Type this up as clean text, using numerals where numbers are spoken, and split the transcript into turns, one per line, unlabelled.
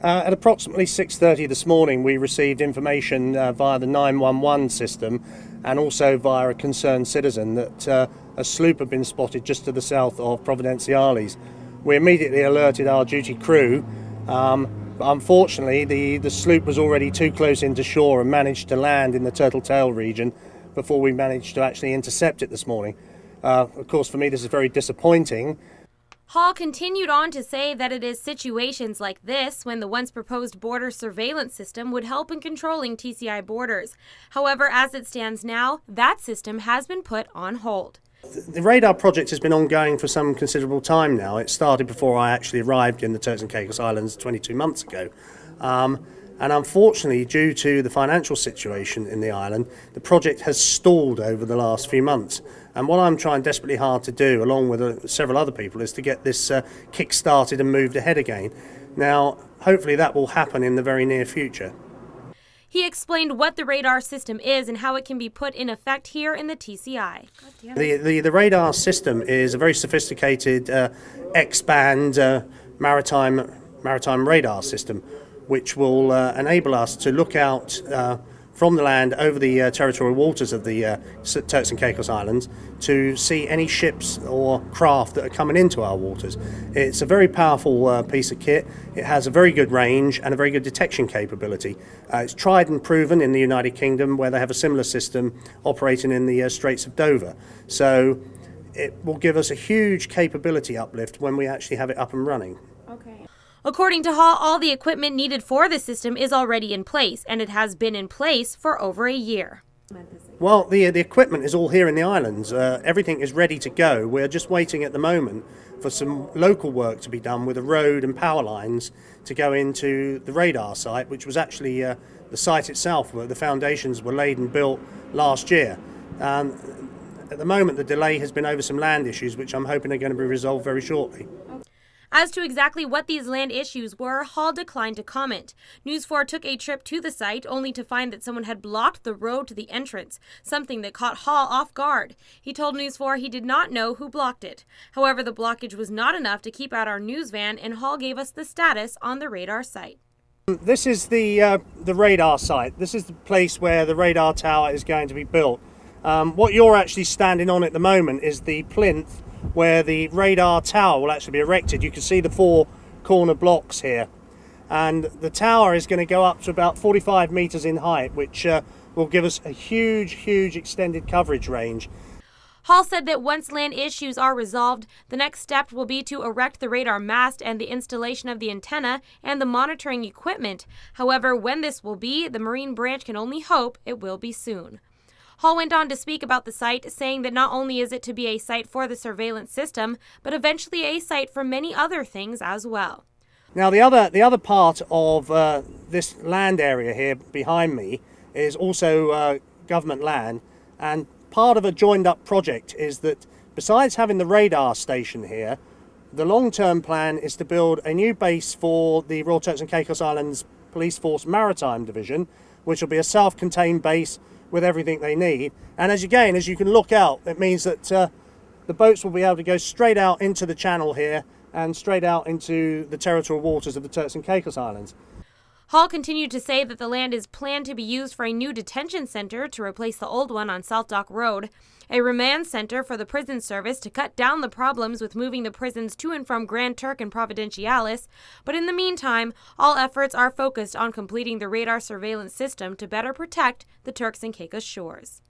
At approximately 6:30 this morning, we received information via the 911 system and also via a concerned citizen that a sloop had been spotted just to the south of Providenciales. We immediately alerted our duty crew, but unfortunately the sloop was already too close into shore and managed to land in the Turtle Tail region before we managed to actually intercept it this morning. Of course, for me this is very disappointing.
Hall continued on to say that it is situations like this when the once proposed border surveillance system would help in controlling TCI borders. However, as it stands now, that system has been put on hold.
The radar project has been ongoing for some considerable time now. It started before I actually arrived in the Turks and Caicos Islands 22 months ago. And unfortunately, due to the financial situation in the island, the project has stalled over the last few months. And what I'm trying desperately hard to do, along with several other people, is to get this kick-started and moved ahead again. Now, hopefully that will happen in the very near future.
He explained what the radar system is and how it can be put in effect here in the TCI.
The radar system is a very sophisticated X-band maritime radar system, which will enable us to look out from the land over the territorial waters of the Turks and Caicos Islands to see any ships or craft that are coming into our waters. It's a very powerful piece of kit. It has a very good range and a very good detection capability. It's tried and proven in the United Kingdom, where they have a similar system operating in the Straits of Dover. So it will give us a huge capability uplift when we actually have it up and running.
According to Hall, all the equipment needed for the system is already in place, and it has been in place for over a year.
Well, the equipment is all here in the islands. Everything is ready to go. We're just waiting at the moment for some local work to be done with the road and power lines to go into the radar site, which was actually the site itself, where the foundations were laid and built last year. At the moment, the delay has been over some land issues, which I'm hoping are going to be resolved very shortly.
As to exactly what these land issues were, Hall declined to comment. News 4 took a trip to the site only to find that someone had blocked the road to the entrance, something that caught Hall off guard. He told News 4 he did not know who blocked it. However, the blockage was not enough to keep out our news van, and Hall gave us the status on the radar site.
This is the radar site. This is the place where the radar tower is going to be built. What you're actually standing on at the moment is the plinth where the radar tower will actually be erected. You can see the 4 corner blocks here, and the tower is going to go up to about 45 meters in height, which will give us a huge extended coverage range.
Hall said that once land issues are resolved, the next step will be to erect the radar mast and the installation of the antenna and the monitoring equipment. However, when this will be, the Marine Branch can only hope it will be soon. Hall went on to speak about the site, saying that not only is it to be a site for the surveillance system, but eventually a site for many other things as well.
Now, the other part of this land area here behind me is also government land, and part of a joined-up project is that besides having the radar station here, the long-term plan is to build a new base for the Royal Turks and Caicos Islands Police Force Maritime Division, which will be a self-contained base with everything they need. And as you can look out, it means that the boats will be able to go straight out into the channel here and straight out into the territorial waters of the Turks and Caicos Islands.
Hall continued to say that the land is planned to be used for a new detention center to replace the old one on South Dock Road, a remand center for the prison service to cut down the problems with moving the prisons to and from Grand Turk and Providenciales, but in the meantime, all efforts are focused on completing the radar surveillance system to better protect the Turks and Caicos shores.